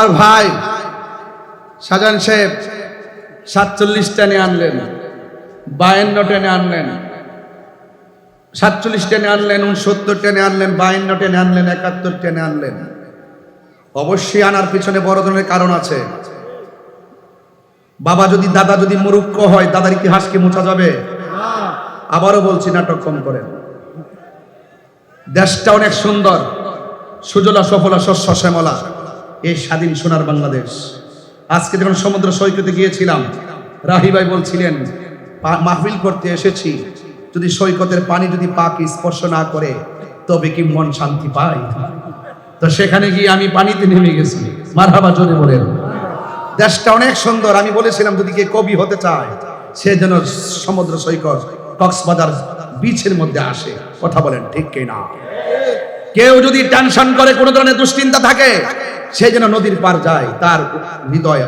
আমার ভাই শাহজাহান সাহেব 47 টেনে আনলেন, 52 টেনে আনলেন, 47 টেনে আনলেন, 69 টেনে আনলেন, 52 টেনে আনলেন, 71 টেনে আনলেন। অবশ্যই আনার পিছনে বড় ধরনের কারণ আছে। বাবা যদি দাদা যদি মূর্খ হয়, দাদার ইতিহাস কি মোছা যাবে? আবারও বলছি, নাটক কম করেন। দেশটা অনেক সুন্দর, সুজলা সফলা শস্য শ্যামলা, এই স্বাধীন সোনার বাংলাদেশ। আজকে যখন সমুদ্র সৈকতে গিয়েছিলাম, রাহি ভাই বলছিলেন মাহফিল করতে এসেছি, যদি সৈকতের পানি যদি পাকে স্পর্শ না করে তবে কি মন শান্তি পায়? তো সেখানে গিয়ে আমি পানিতে নেমে গেছি। মারহাবা জোরে বলেন। দেশটা অনেক সুন্দর। আমি বলেছিলাম যদি কে কবি হতে চায় সে যেন সমুদ্র সৈকত কক্সবাজার বিচের মধ্যে আসে। কথা বলেন ঠিক কি না? কেউ যদি টেনশন করে, কোনো ধরনের দুশ্চিন্তা থাকে, সে যেন নদীর পার যায়, তার হৃদয়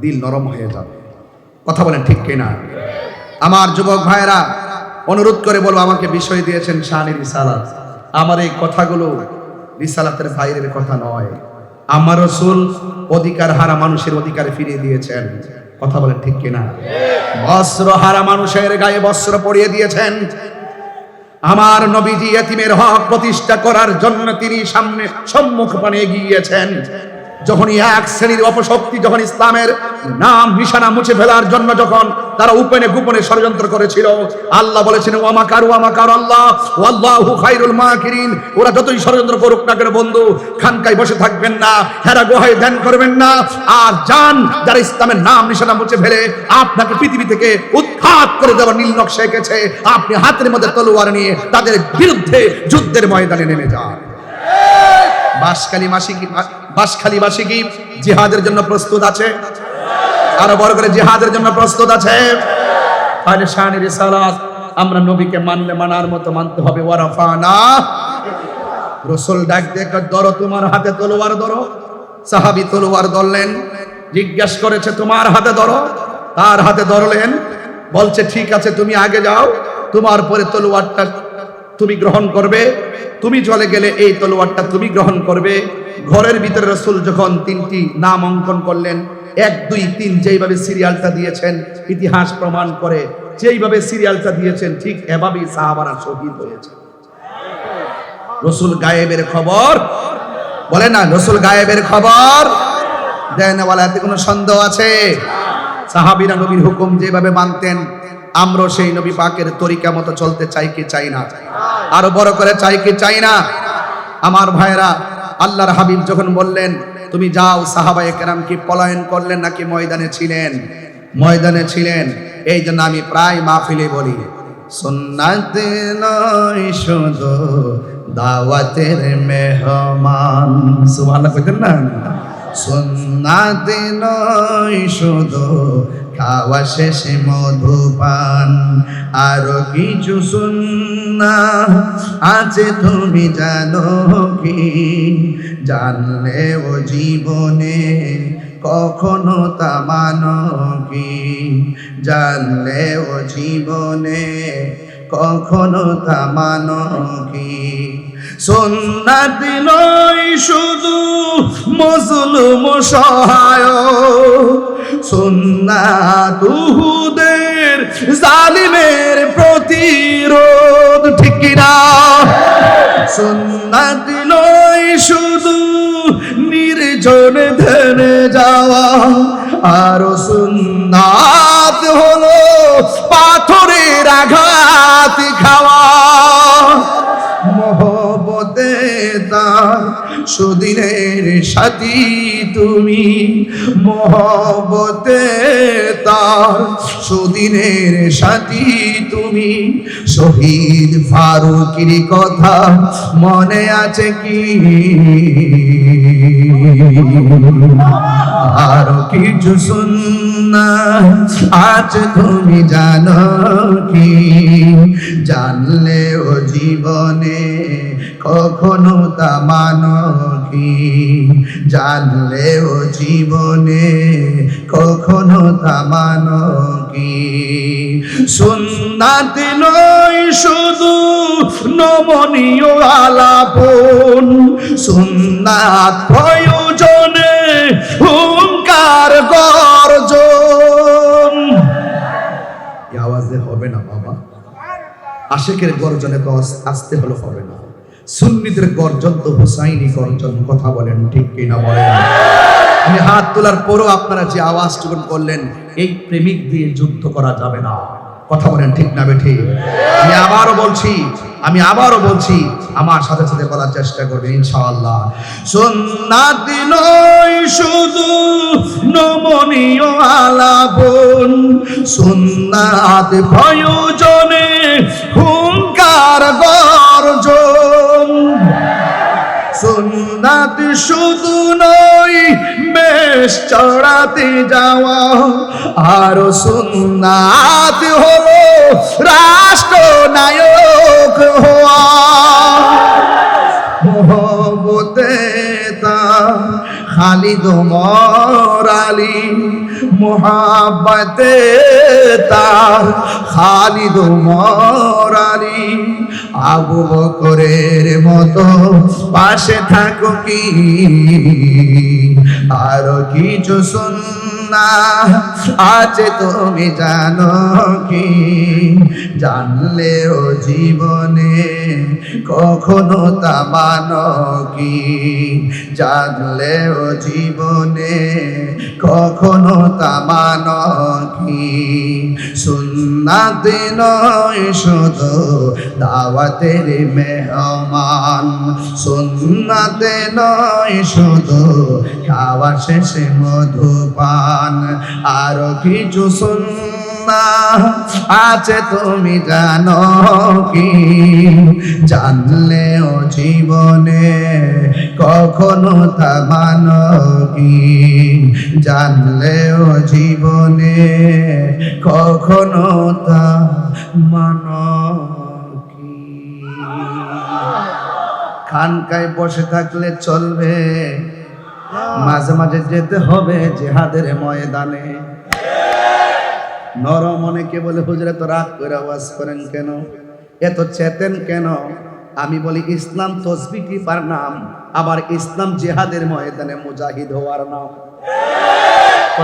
দিল নরম হয়ে যাবে। কথা বলেন ঠিক কি না? আমার যুবক ভাইরা, অনুরোধ করে বলবো, আমাকে বিষয় দিয়েছেন শানের রিসালাত। আমার এই কথাগুলো রিসালাতের বাইরের কথা নয়। আমার রাসূল অধিকার হারা মানুষের অধিকার ফিরিয়ে দিয়েছেন। কথা বলেন ঠিক কি না? বস্ত্র হারা মানুষের গায়ে বস্ত্র পরিয়ে দিয়েছেন। আমার নবীজি ইতিমের হক প্রতিষ্ঠা করার জন্য তিনি সম্মুখপানে এগিয়েছেন। যখনই এক শ্রেণীর অপশক্তি যখন ইসলামের নাম নিশানা মুছে ফেলার জন্য যখন তারা উপনে গোপনে ষড়যন্ত্র করেছিল, আল্লাহ বলেছেন ওয়ামাকারু আল্লাহ ওয়াল্লাহু খায়রুল মাকিরিন। ওরা যতই ষড়যন্ত্র করুক না কেন বন্ধু, খানকায় বসে থাকবেন না, হেরা গুহায় ধ্যান করবেন না, আর যান যারা ইসলামের নাম নিশানা মুছে ফেলে আপনাকে পৃথিবী থেকে উৎখাত করে দেওয়ার নীল নকশা এঁকেছে, আপনি হাতের মধ্যে তলোয়ার নিয়ে তাদের বিরুদ্ধে যুদ্ধের ময়দানে নেমে যান। বাঁশখালীবাসী কি জিহাদের জন্য প্রস্তুত আছে? আরো বড় করে জিহাদের জন্য প্রস্তুত আছে? তাহলে শানের রিসালাত আমরা নবীকে মানলে মানার মতো মানতে হবে। ওয়ারাফানা, রাসূল ডাক দিয়ে ধরো, তোমার হাতে তলোয়ার ধরো। সাহাবী তলোয়ার ধরলেন, জিজ্ঞেস করেছে তোমার হাতে ধরো, তার হাতে ধরলেন, বলছে ঠিক আছে তুমি আগে যাও, তোমার পরে তলোয়ারটা তুমি গ্রহণ করবে, তুমি চলে গেলে এই তলোয়ারটা তুমি গ্রহণ করবে। ঘরের ভিতরে রাসূল যখন 3টি নাম অঙ্কন করলেন, 1 2 3 যেইভাবে সিরিয়ালটা দিয়েছেন, ইতিহাস প্রমাণ করে যেইভাবে সিরিয়ালটা দিয়েছেন ঠিক এভাবেই সাহাবারা শহীদ হয়েছে। রাসূল গায়েবের খবর বলে না, রাসূল গায়েবের খবর দেন না, এতে কোনো সন্দেহ আছে? সাহাবীরা নবীর হুকুম যেভাবে মানতেন, আমরা সেই নবী পাকের তরিকা মতো চলতে চাই কি চাই না? আরো বড় করে চাই কি চাই না? আমার ভাইরা, আল্লাহর হাবিব যখন বললেন তুমি যাও, সাহাবায়ে কেরাম কি পলায়ন করলেন নাকি ময়দানে ছিলেন? ময়দানে ছিলেন। এই জন্য আমি প্রায় মাহফিলে বলি, সুন্নাত নয় শুধু দাওয়াতের মেহমান। সুবহানাল্লাহ কইতেন না? সুন্নাত নয় শুধু খাওয়া শেষে মধুপান, আরো কিছু সুন্নাহ আছে তুমি জানো কি? জানলে ও জীবনে কখনো তা মানো কি? জানলে ও জীবনে কখনো তা মানো কি? সুন্নাত নয় শুধু মজলুম সহায়, সুন্নাত উহুদের জালিমের প্রতিরোধ। ঠিক কি না? সুন্নাত নয় শুধু নির্জন ধ্যানে যাওয়া, আর সুন্নাত হলো পাথরের আঘাত খাওয়া। মহব্বতে তার সুদিনের সাথী তুমি, মহব্বতে তার সুদিনের সাথী তুমি। শহীদ ফারুকের কথা মনে আছে কি? আর কিছু সুন্নাহ আছে তুমি জানো কি? জানলে ও জীবনে কখনো তা মানো কি? জানলে ও জীবনে কখনো তা মানো কি? সুন্নাত নয় শুধু নমনীয় আলাপন, সুন্নাত প্রয়োজনে আশেকের গর্জনে তো আসতে হলো হবে না, সুন্নিদের গর্জন তো হুসাইনি গর্জন। কথা বলেন ঠিক কিনা বলেন? আমি হাত তোলার পরও আপনারা যে আওয়াজটুকুন করলেন, এই প্রেমিক দিয়ে যুদ্ধ করা যাবে না। কথা বলেন ঠিক না বেঠিক? আমি আবারও বলছি, আমার সাথে সাথে বলার চেষ্টা করবেন ইনশাআল্লাহ। সুন্নাত নয় শুধু নমনীয় আলাপন, সুন্নাত প্রয়োজনে হুঙ্কার গর্জন। সুন্নাত শুধু নয় বেশ চড়াতে যাওয়া, আর সুন্নাত হলো রাষ্ট্রনায়ক হওয়া। মোহব্বতে তার খালিদ ওমর আলী, মোহাব্বতে তার খালিদ ওমর আলী। আবু বকরের মতো পাশে থাকো কি, আর কিছু সুন্নাহ আছে তুমি জানো কি? জানলেও জীবনে কখনো তা মানো কি? জানলেও জীবনে কখনো তা মানো কি? সুন্নাত নয় শুধু দাওয়াতের মেহমান, সুন্নাত নয় শুধু খাওয়া শেষে মধুপান, আরো কিছু সুন্নাহ আছে তুমি জানো কি? জানলেও জীবনে কখনো তা মানো কি? জানলেও জীবনে কখনো তা মানো কি? খানকায় বসে থাকলে চলবে, মাঝে মাঝে যেতে হবে জিহাদের ময়দানে। নরম অনেকে বলে হুজুর এত রাগ করে আওয়াজ করেন কেন, এত চেতেন কেন? আমি বলি ইসলাম তসবিহ টিপার নাম, আবার ইসলাম জিহাদের ময়দানে মুজাহিদ হওয়ার নাম।